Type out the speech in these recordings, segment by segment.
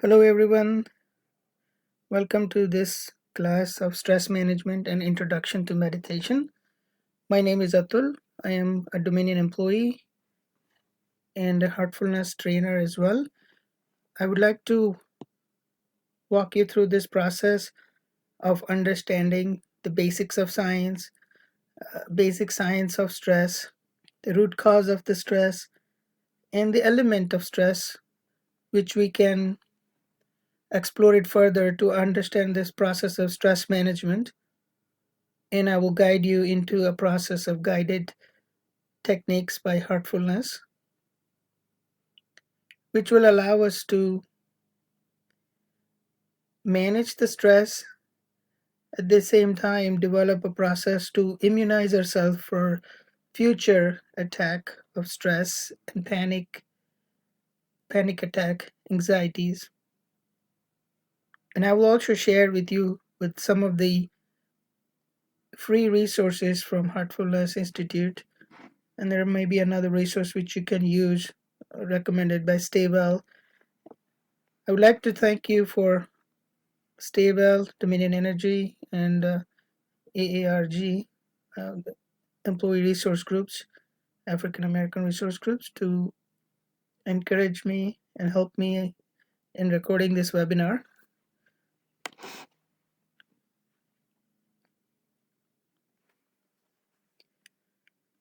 Hello everyone, welcome to this class of stress management and introduction to meditation. My name is Atul. I am a Dominion employee and a heartfulness trainer as well. I would like to walk you through this process of understanding the basics of science, basic science of stress, the root cause of the stress, and the element of stress, which we can explore it further to understand this process of stress management. And I will guide you into a process of guided techniques by heartfulness, which will allow us to manage the stress, at the same time develop a process to immunize ourselves for future attack of stress and panic attack, anxieties. And I will also share with you with some of the free resources from Heartfulness Institute, and there may be another resource which you can use, recommended by Stay Well. I would like to thank you for Stay Well, Dominion Energy, and AARG, uh, Employee Resource Groups, African American Resource Groups, to encourage me and help me in recording this webinar.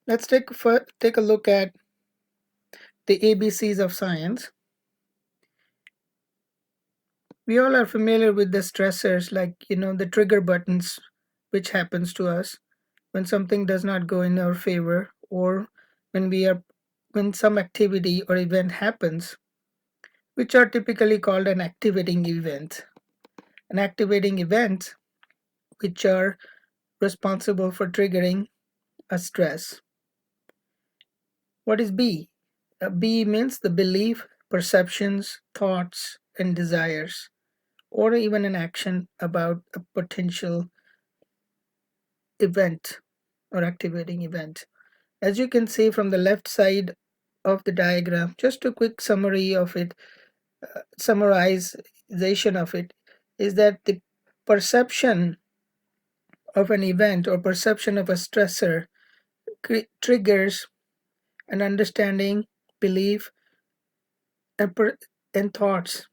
Let's take a look at the ABCs of science. We all are familiar with the stressors, like the trigger buttons, which happens to us when something does not go in our favor, or when some activity or event happens, which are typically called an activating event. An activating event which are responsible for triggering a stress. What is B? B means the belief, perceptions, thoughts, and desires, or even an action about a potential event or activating event. As you can see from the left side of the diagram, just a quick summary of it, summarization of it, is that the perception of an event or perception of a stressor triggers an understanding, belief, and, and thoughts.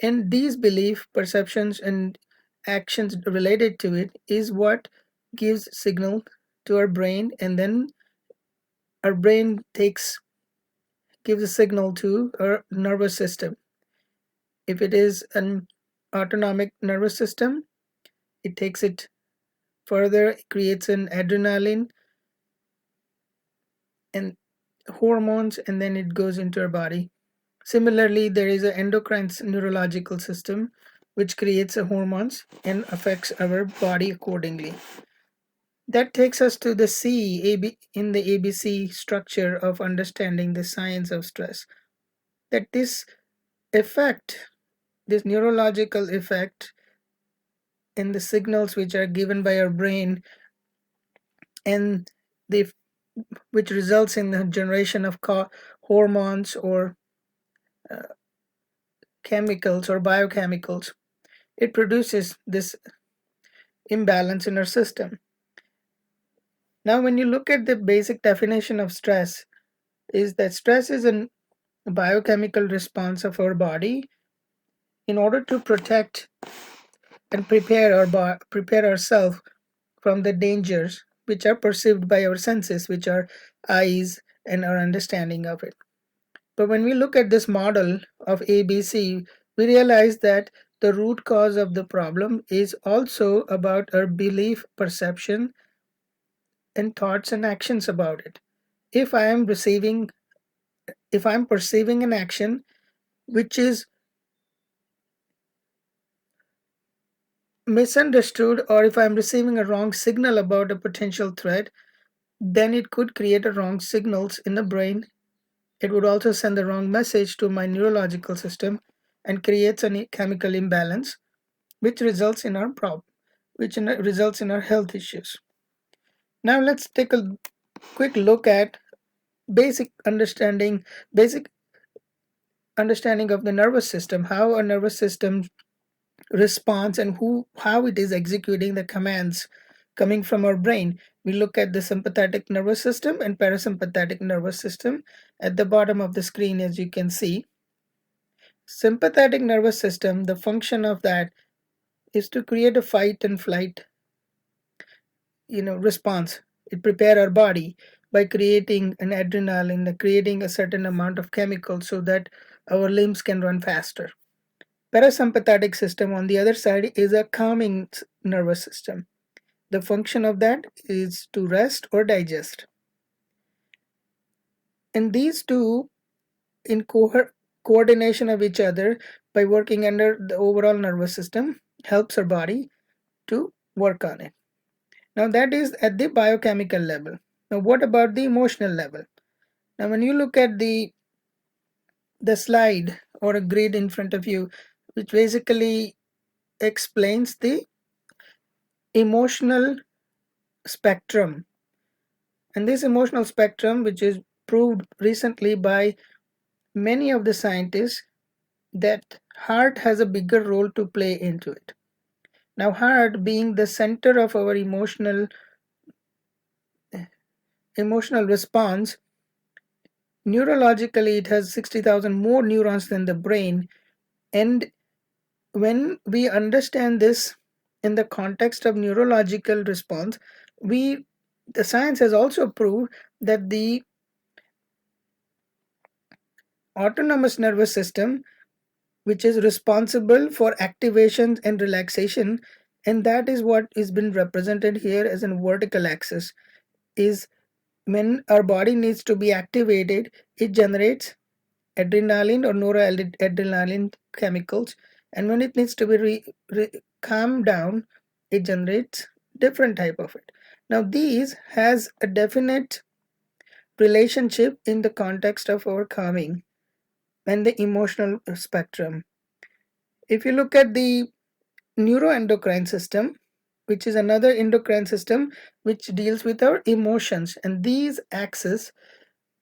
And these belief, perceptions, and actions related to it is what gives signal to our brain, and then our brain gives a signal to our nervous system. If it is an autonomic nervous system, it takes it further, it creates an adrenaline and hormones, and then it goes into our body. Similarly, there is an endocrine neurological system which creates hormones and affects our body accordingly. That takes us to the in the ABC structure of understanding the science of stress. That this neurological effect, and the signals which are given by our brain, and the which results in the generation of hormones or uh, chemicals or biochemicals, it produces this imbalance in our system. Now, when you look at the basic definition of stress, is that stress is a biochemical response of our body in order to protect and prepare ourselves from the dangers which are perceived by our senses, which are eyes and our understanding of it. But when we look at this model of ABC, we realize that the root cause of the problem is also about our belief, perception, and thoughts and actions about it. If I am perceiving an action which is misunderstood, or if I'm receiving a wrong signal about a potential threat, then it could create a wrong signals in the brain. It would also send the wrong message to my neurological system and creates a chemical imbalance, which results in our problem, results in our health issues. Now let's take a quick look at basic understanding of the nervous system, how a nervous system responds and how it is executing the commands coming from our brain. We look at the sympathetic nervous system and parasympathetic nervous system at the bottom of the screen. As you can see, sympathetic nervous system, the function of that is to create a fight and flight response. It prepare our body by creating an adrenaline, creating a certain amount of chemical so that our limbs can run faster. Parasympathetic system on the other side is a calming nervous system. The function of that is to rest or digest. And these two, in coordination of each other by working under the overall nervous system, helps our body to work on it. Now that is at the biochemical level. Now what about the emotional level? Now when you look at the slide or a grid in front of you, which basically explains the emotional spectrum, and this emotional spectrum, which is proved recently by many of the scientists, that heart has a bigger role to play into it. Now heart being the center of our emotional response, neurologically it has 60,000 more neurons than the brain. And when we understand this in the context of neurological response, the science has also proved that the autonomous nervous system, which is responsible for activation and relaxation, and that is what is been represented here as a vertical axis, is when our body needs to be activated, it generates adrenaline or noradrenaline chemicals, and when it needs to be calmed down, it generates different type of it. Now these has a definite relationship in the context of our calming and the emotional spectrum. If you look at the neuroendocrine system, which is another endocrine system which deals with our emotions, and these axes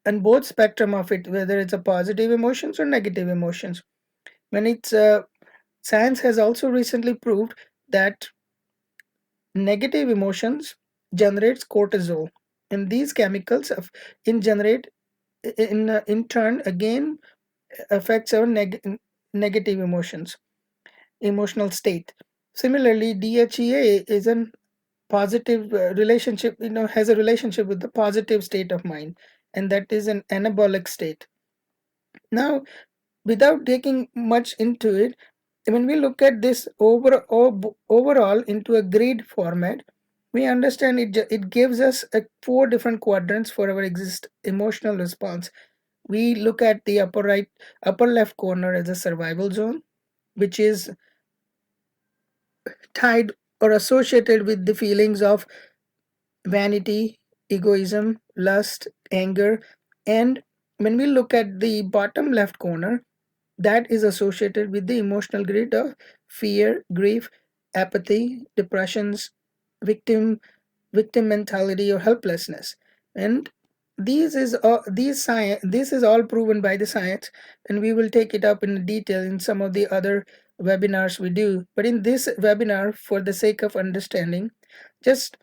and both spectrum of it, whether it's a positive emotions or negative emotions, when it's science has also recently proved that negative emotions generates cortisol, and these chemicals in generate in turn again affects our negative emotional state. Similarly, DHEA is a positive relationship, has a relationship with the positive state of mind, and that is an anabolic state. Now, without taking much into it, when we look at this overall into a grid format, we understand it gives us four different quadrants for our emotional response. We look at the upper left corner as a survival zone, which is tied or associated with the feelings of vanity, egoism, lust, anger. And when we look at the bottom left corner, that is associated with the emotional grid of fear, grief, apathy, depressions, victim mentality, or helplessness. And this is all proven by the science, and we will take it up in detail in some of the other webinars we do. But in this webinar, for the sake of understanding, just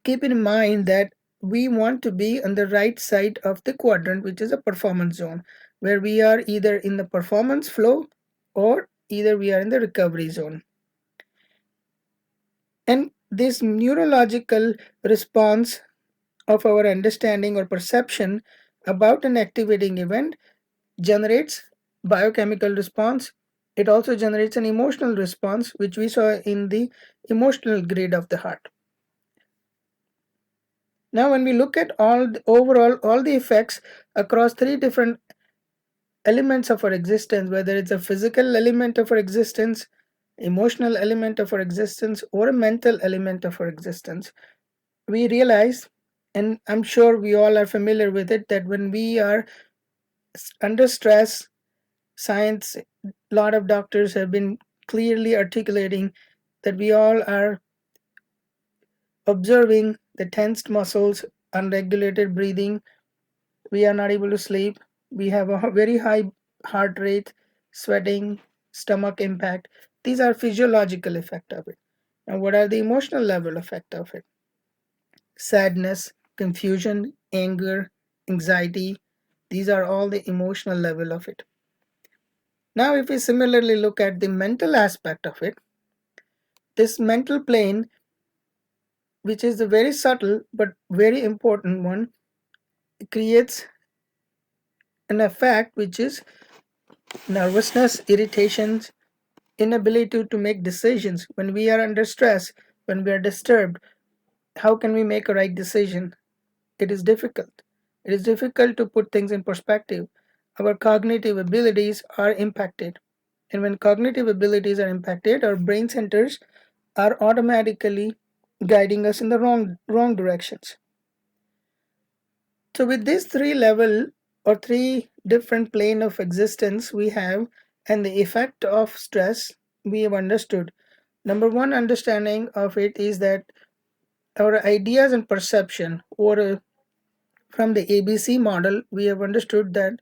keep in mind that we want to be on the right side of the quadrant, which is a performance zone, where we are either in the performance flow or either we are in the recovery zone. And this neurological response of our understanding or perception about an activating event generates biochemical response. It also generates an emotional response, which we saw in the emotional grid of the heart. Now, when we look at all the effects across three different elements of our existence, whether it's a physical element of our existence, emotional element of our existence, or a mental element of our existence, we realize, and I'm sure we all are familiar with it, that when we are under stress, science, a lot of doctors have been clearly articulating that we all are observing the tensed muscles, unregulated breathing, we are not able to sleep, we have a very high heart rate, sweating, stomach impact. These are physiological effect of it. Now, what are the emotional level effect of it? Sadness, confusion, anger, anxiety. These are all the emotional level of it. Now, if we similarly look at the mental aspect of it, this mental plane, which is a very subtle but very important one, creates an effect which is nervousness, irritations, inability to make decisions. When we are under stress, when we are disturbed, how can we make a right decision? It is difficult. It is difficult to put things in perspective. Our cognitive abilities are impacted. And when cognitive abilities are impacted, our brain centers are automatically guiding us in the wrong directions. So with these three level or three different plane of existence we have and the effect of stress we have understood. Number one understanding of it is that our ideas and perception, or from the ABC model we have understood that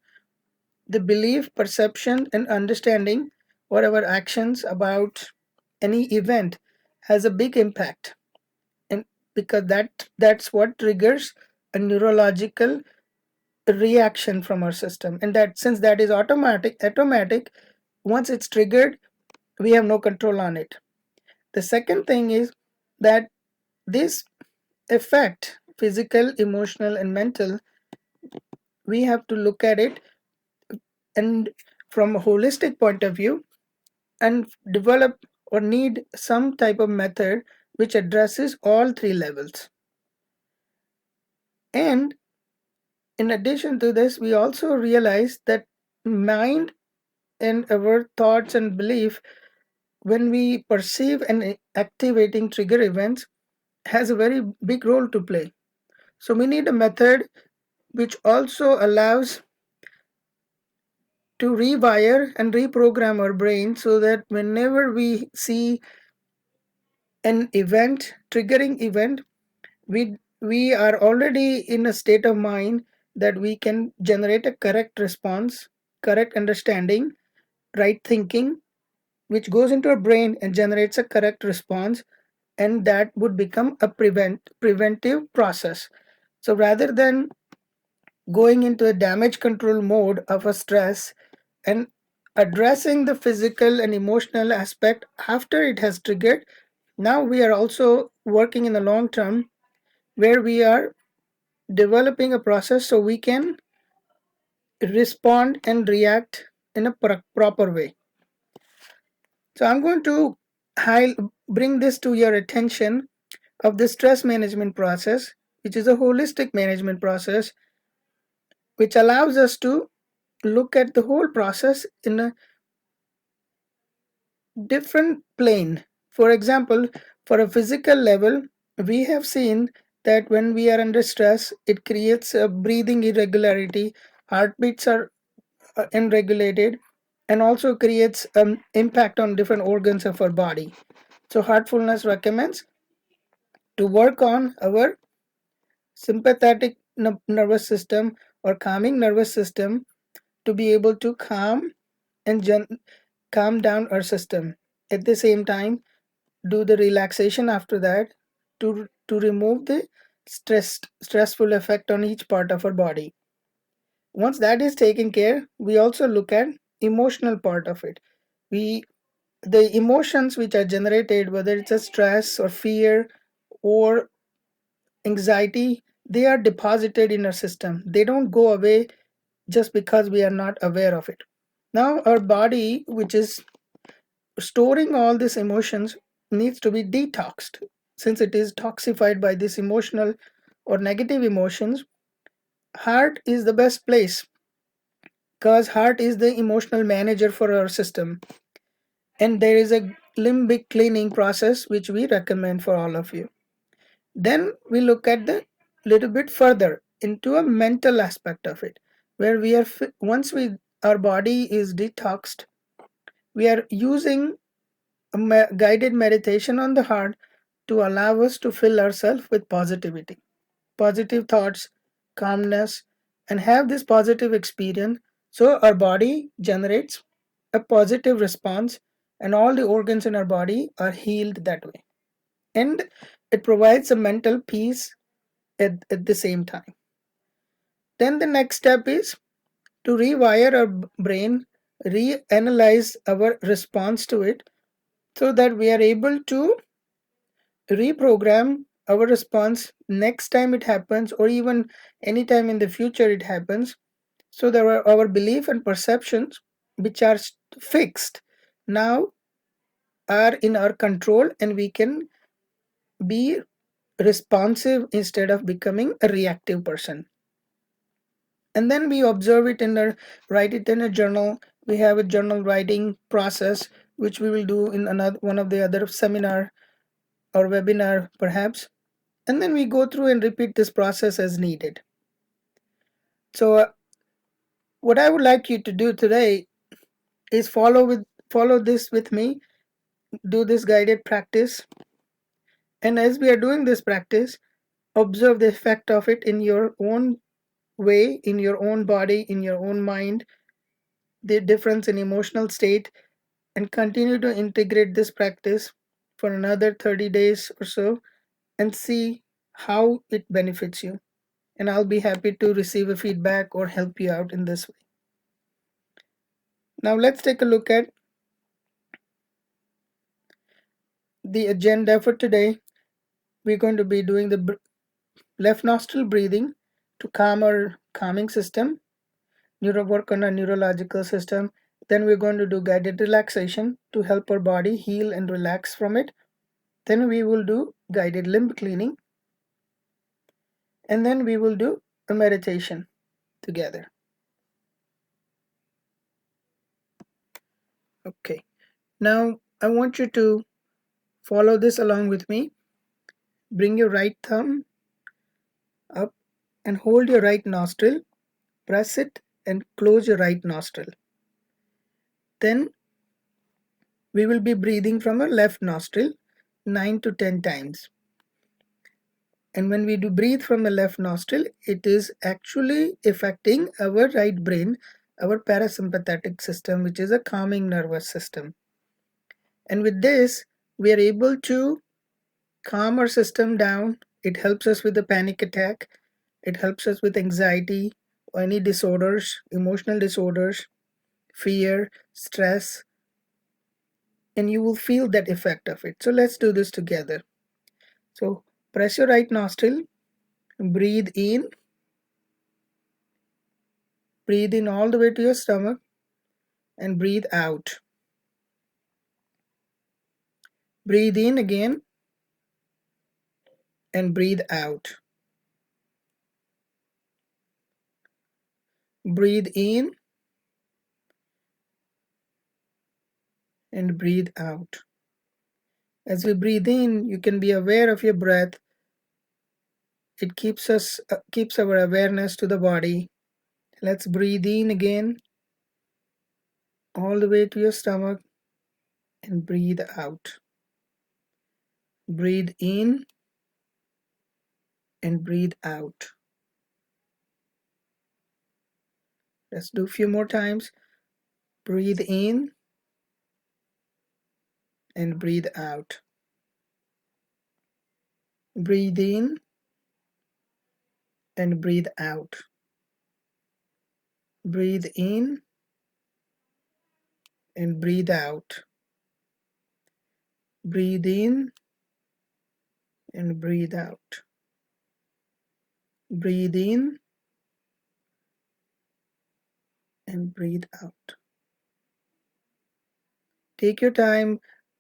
the belief, perception and understanding or our actions about any event has a big impact, and because that's what triggers a neurological reaction from our system, and that since that is automatic, once it's triggered we have no control on it. The second thing is that this effect, physical, emotional and mental, we have to look at it and from a holistic point of view and develop or need some type of method which addresses all three levels. And in addition to this, we also realize that mind and our thoughts and belief, when we perceive and activating trigger events, has a very big role to play. So we need a method which also allows to rewire and reprogram our brain so that whenever we see an event, triggering event, we are already in a state of mind that we can generate a correct response, correct understanding, right thinking, which goes into our brain and generates a correct response, and that would become a preventive process. So rather than going into a damage control mode of a stress and addressing the physical and emotional aspect after it has triggered, now we are also working in the long term where we are developing a process so we can respond and react in a proper way. So I'm going to bring this to your attention of the stress management process, which is a holistic management process which allows us to look at the whole process in a different plane. For example, for a physical level, we have seen that when we are under stress, it creates a breathing irregularity, heartbeats are unregulated, and also creates impact on different organs of our body. So Heartfulness recommends to work on our sympathetic nervous system or calming nervous system to be able to calm down our system. At the same time, do the relaxation after that to remove the stressful effect on each part of our body. Once that is taken care, we also look at emotional part of it. We The emotions which are generated, whether it's a stress or fear or anxiety, they are deposited in our system. They don't go away just because we are not aware of it. Now our body, which is storing all these emotions, needs to be detoxed. Since it is toxified by these emotional or negative emotions, heart is the best place because heart is the emotional manager for our system. And there is a limbic cleaning process which we recommend for all of you. Then we look at the little bit further into a mental aspect of it, where we are once we our body is detoxed, we are using a guided meditation on the heart to allow us to fill ourselves with positivity, positive thoughts, calmness, and have this positive experience So our body generates a positive response, and all the organs in our body are healed that way. And it provides a mental peace at the same time. Then the next step is to rewire our brain, reanalyze our response to it, so that we are able to reprogram our response next time it happens, or even anytime in the future it happens, so that our belief and perceptions, which are fixed now, are in our control, and we can be responsive instead of becoming a reactive person. And then we observe it write it in a journal. We have a journal writing process, which we will do in another one of the other seminar or webinar perhaps. And then we go through and repeat this process as needed. So what I would like you to do today is follow this with me, do this guided practice, and as we are doing this practice, observe the effect of it in your own way, in your own body, in your own mind, the difference in emotional state, and continue to integrate this practice for another 30 days or so, and see how it benefits you. And I'll be happy to receive a feedback or help you out in this way. Now let's take a look at the agenda for today. We're going to be doing the left nostril breathing to calm our calming system, work on our neurological system. Then we're going to do guided relaxation to help our body heal and relax from it. Then we will do guided limb cleaning, and then we will do a meditation together. Okay, now I want you to follow this along with me. Bring your right thumb up and hold your right nostril, press it and close your right nostril. Then we will be breathing from our left nostril 9 to 10 times. And when we do breathe from the left nostril, it is actually affecting our right brain, our parasympathetic system, which is a calming nervous system. And with this, we are able to calm our system down. It helps us with the panic attack. It helps us with anxiety, or any disorders, emotional disorders, fear, stress, and you will feel that effect of it. So let's do this together. So press your right nostril, breathe in all the way to your stomach, and breathe out. Breathe in again and breathe out. Breathe in and breathe out. As we breathe in, you can be aware of your breath. It keeps our awareness to the body. Let's breathe in again all the way to your stomach and breathe out. Breathe in and breathe out. Let's do a few more times. Breathe in and breathe out. Breathe in and breathe out. Breathe in and breathe out. Breathe in and breathe out. Breathe in and breathe out. Take your time.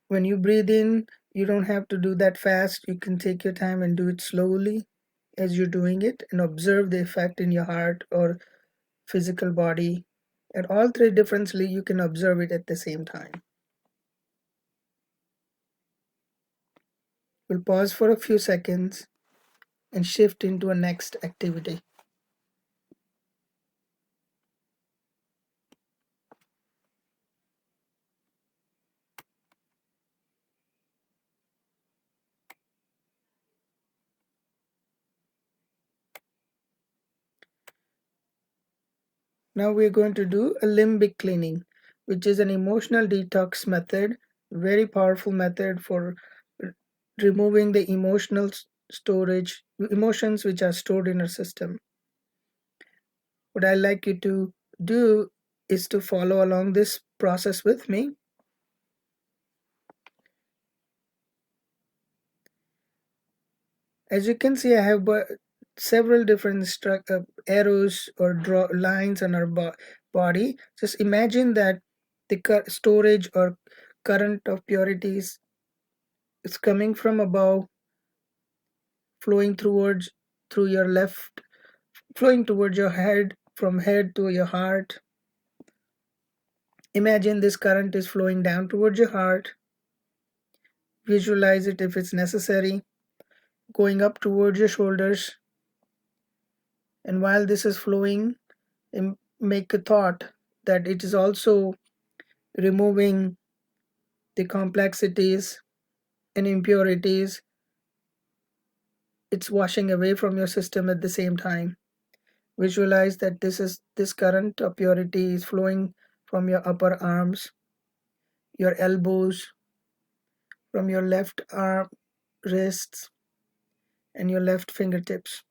When you breathe in, you don't have to do that fast. You can take your time and do it slowly as you're doing it, and observe the effect in your heart or physical body. At all three differently, you can observe it at the same time. We'll pause for a few seconds and shift into a next activity. Now we're going to do a limbic cleaning, which is an emotional detox method, very powerful method for removing the emotional storage, emotions which are stored in our system. What I like you to do is to follow along this process with me. As you can see, I have several different arrows or draw lines on our body. Just imagine that the storage or current of purities is coming from above, flowing through your left, flowing towards your head, from head to your heart. Imagine this current is flowing down towards your heart. Visualize it if it's necessary, going up towards your shoulders. And while this is flowing, make a thought that it is also removing the complexities and impurities. It's washing away from your system at the same time. Visualize that this current of purity is flowing from your upper arms, your elbows, from your left arm, wrists, and your left fingertips.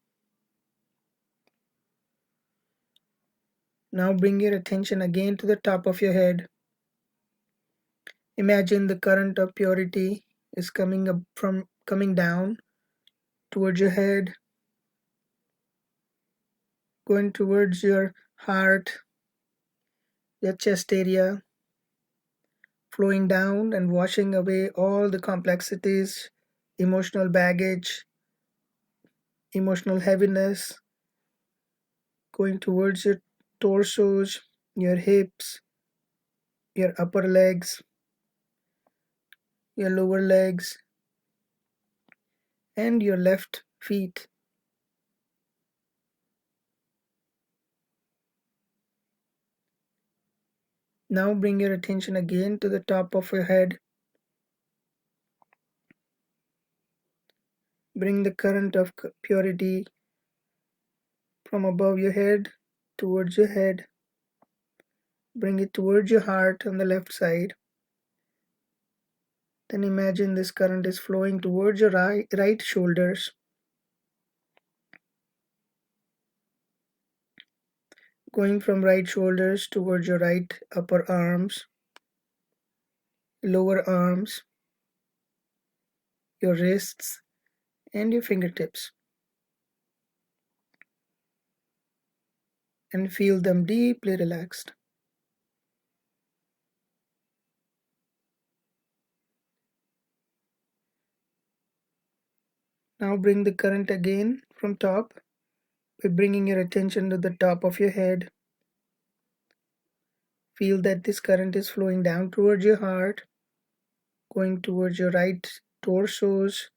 Now bring your attention again to the top of your head. Imagine the current of purity is coming down towards your head, going towards your heart, your chest area, flowing down and washing away all the complexities, emotional baggage, emotional heaviness, going towards your torsos, your hips, your upper legs, your lower legs, and your left feet. Now bring your attention again to the top of your head. Bring the current of purity from above your head towards your head. Bring it towards your heart on the left side. Then imagine this current is flowing towards your right shoulders, going from right shoulders towards your right upper arms, lower arms, your wrists, and your fingertips. And feel them deeply relaxed. Now bring the current again from top by bringing your attention to the top of your head. Feel that this current is flowing down towards your heart, going towards your right torsos,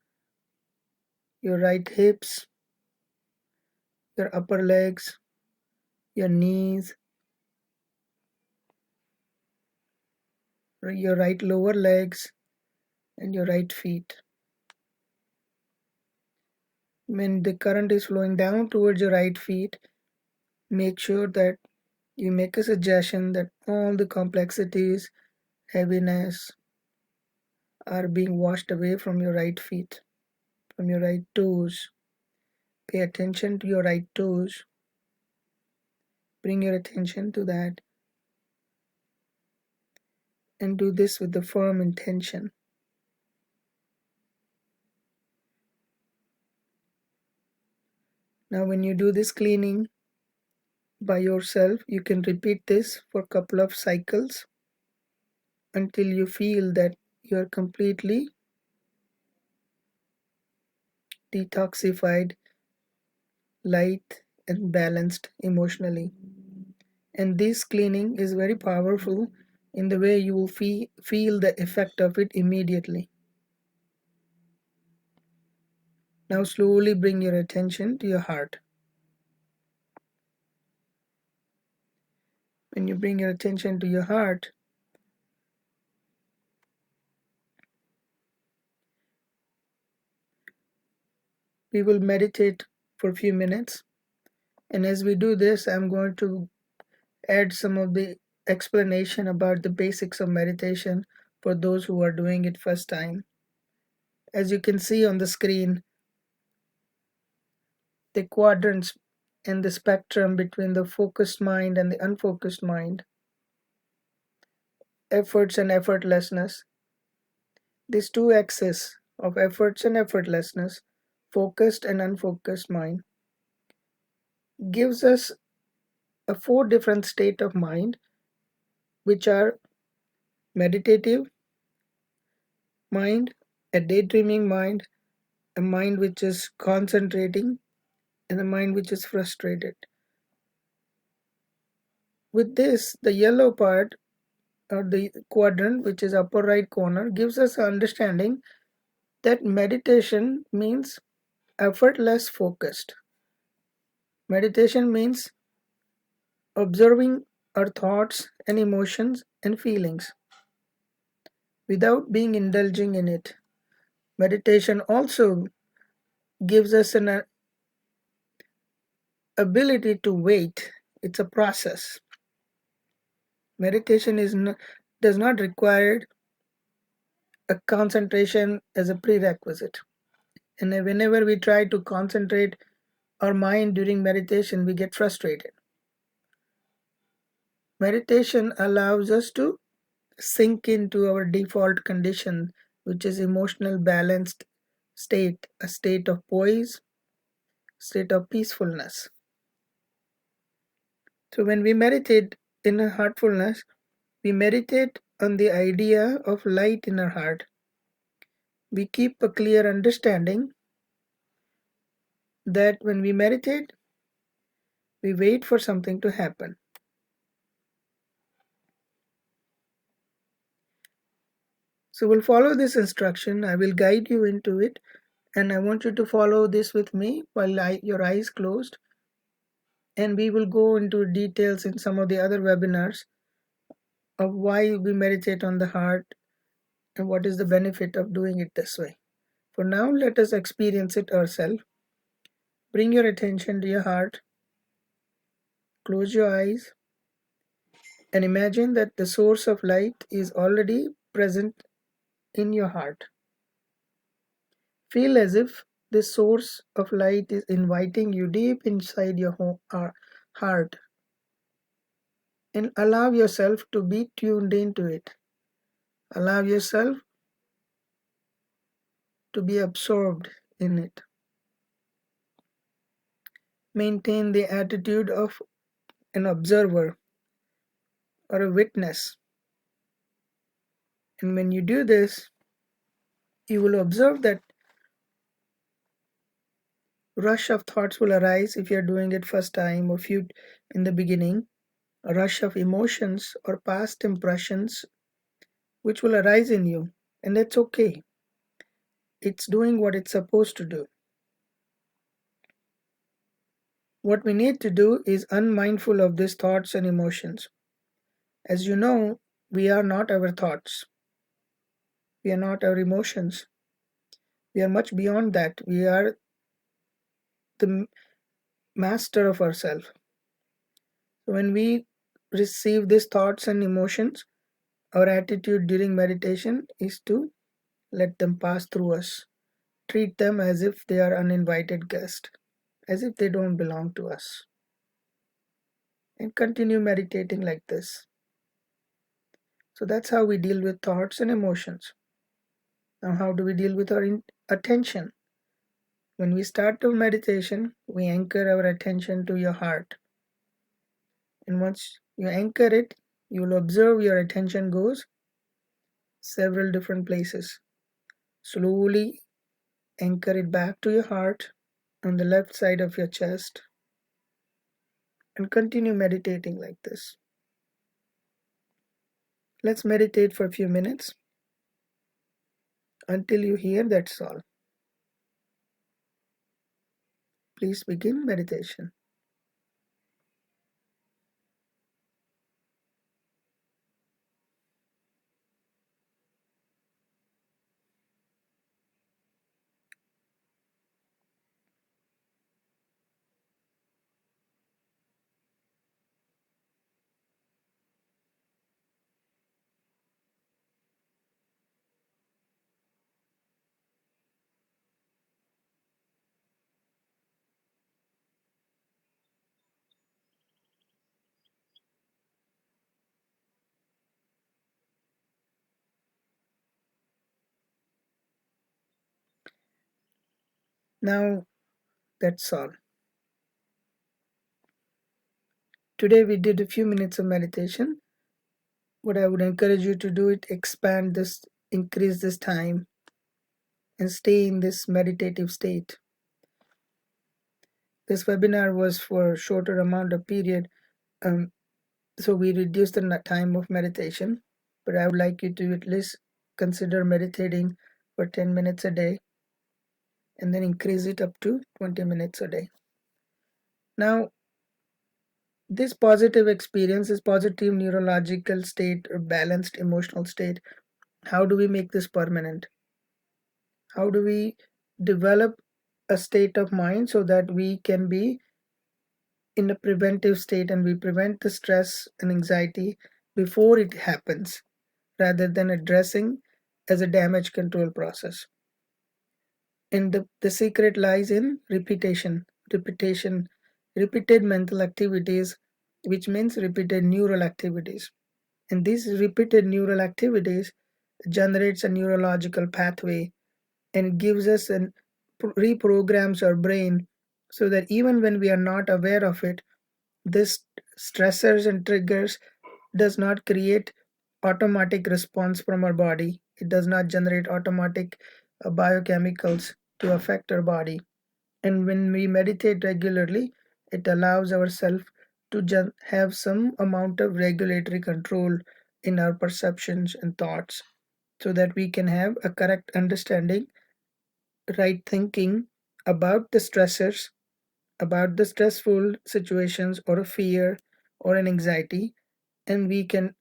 your right hips, your upper legs, your knees, your right lower legs, and your right feet. When the current is flowing down towards your right feet, make sure that you make a suggestion that all the complexities, heaviness are being washed away from your right feet, from your right toes. Pay attention to your right toes. Bring your attention to that and do this with the firm intention. Now when you do this cleaning by yourself, you can repeat this for a couple of cycles until you feel that you are completely detoxified, light, and balanced emotionally. And this cleaning is very powerful in the way you will feel the effect of it immediately. Now slowly bring your attention to your heart. When you bring your attention to your heart, we will meditate for a few minutes. And as we do this, I'm going to add some of the explanation about the basics of meditation for those who are doing it first time. As you can see on the screen, the quadrants in the spectrum between the focused mind and the unfocused mind, efforts and effortlessness. These two axes of efforts and effortlessness, focused and unfocused mind, gives us a four different state of mind, which are meditative mind, a daydreaming mind, a mind which is concentrating, and a mind which is frustrated. With this, the yellow part or the quadrant, which is upper right corner, gives us an understanding that meditation means effortless focused. Meditation means observing our thoughts and emotions and feelings without being indulging in it. Meditation also gives us an ability to wait. It's a process. Meditation does not require a concentration as a prerequisite. And whenever we try to concentrate our mind during meditation, we get frustrated. Meditation allows us to sink into our default condition, which is emotional balanced state, a state of poise, state of peacefulness. So when we meditate in heartfulness, we meditate on the idea of light in our heart. We keep a clear understanding that when we meditate, we wait for something to happen. So we'll follow this instruction. I will guide you into it, and I want you to follow this with me while your eyes closed. And we will go into details in some of the other webinars of why we meditate on the heart and what is the benefit of doing it this way. For now, let us experience it ourselves. Bring your attention to your heart. Close your eyes and imagine that the source of light is already present in your heart. Feel as if this source of light is inviting you deep inside your heart, and allow yourself to be tuned into it. Allow yourself to be absorbed in it. Maintain the attitude of an observer or a witness. And when you do this, you will observe that rush of thoughts will arise if you're doing it first time or few in the beginning, a rush of emotions or past impressions which will arise in you, and that's okay. It's doing what it's supposed to do. What we need to do is unmindful of these thoughts and emotions. As you know, we are not our thoughts. We are not our emotions. We are much beyond that. We are the master of ourselves. So when we receive these thoughts and emotions, our attitude during meditation is to let them pass through us. Treat them as if they are uninvited guests, as if they don't belong to us. And continue meditating like this. So that's how we deal with thoughts and emotions. Now, how do we deal with our attention? When we start the meditation, we anchor our attention to your heart. And once you anchor it, you will observe your attention goes several different places. Slowly anchor it back to your heart on the left side of your chest and continue meditating like this. Let's meditate for a few minutes until you hear that's all. Please begin meditation. Now that's all. Today we did a few minutes of meditation. What I would encourage you to do is expand this, increase this time, and stay in this meditative state. This webinar was for a shorter amount of period, so we reduced the time of meditation, but I would like you to at least consider meditating for 10 minutes a day and then increase it up to 20 minutes a day. Now, this positive experience, this positive neurological state or balanced emotional state, how do we make this permanent? How do we develop a state of mind so that we can be in a preventive state and we prevent the stress and anxiety before it happens rather than addressing as a damage control process? And the secret lies in repetition, repeated mental activities, which means repeated neural activities. And these repeated neural activities generates a neurological pathway and gives us and reprograms our brain so that even when we are not aware of it, this stressors and triggers does not create automatic response from our body. It does not generate automatic biochemicals to affect our body. And when we meditate regularly, it allows ourselves to have some amount of regulatory control in our perceptions and thoughts so that we can have a correct understanding, right thinking about the stressors, about the stressful situations or a fear or an anxiety, and we can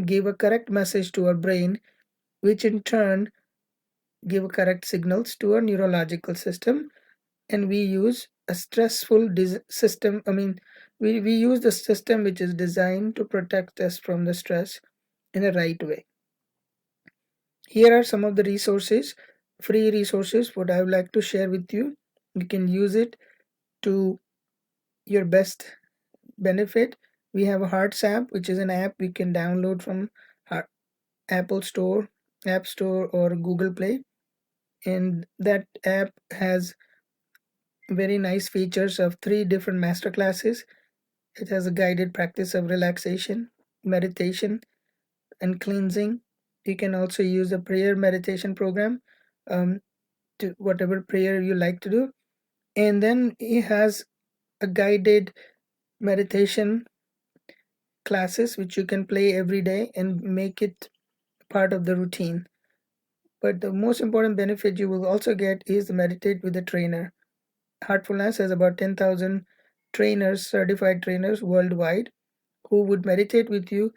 give a correct message to our brain, which in turn give correct signals to our neurological system, and we use a stressful system. We use the system which is designed to protect us from the stress in a right way. Here are some of the resources, free resources, what I would like to share with you. You can use it to your best benefit. We have a Hearts app, which is an app we can download from Apple Store, App Store, or Google Play. And that app has very nice features of 3 different master classes. It has a guided practice of relaxation, meditation, and cleansing. You can also use a prayer meditation program um, to whatever prayer you like to do. And then it has a guided meditation classes which you can play every day and make it part of the routine. But the most important benefit you will also get is to meditate with a trainer. Heartfulness has about 10,000 trainers, certified trainers worldwide, who would meditate with you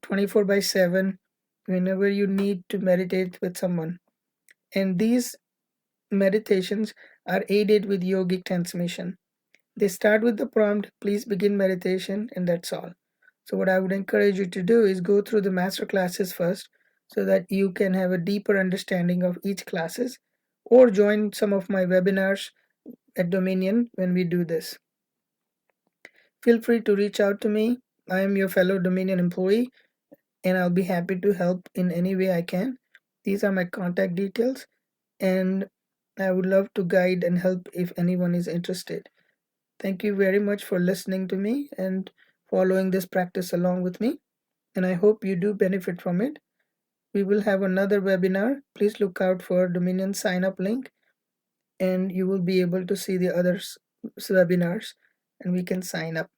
24 by 7 whenever you need to meditate with someone. And these meditations are aided with yogic transmission. They start with the prompt, please begin meditation, and that's all. So, what I would encourage you to do is go through the master classes first so that you can have a deeper understanding of each classes, or join some of my webinars at Dominion when we do this. Feel free to reach out to me. I am your fellow Dominion employee and I'll be happy to help in any way I can. These are my contact details, and I would love to guide and help if anyone is interested. Thank you very much for listening to me and following this practice along with me, and I hope you do benefit from it. We will have another webinar. Please look out for Dominion sign up link, and you will be able to see the other webinars and we can sign up.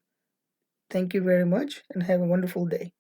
Thank you very much and have a wonderful day.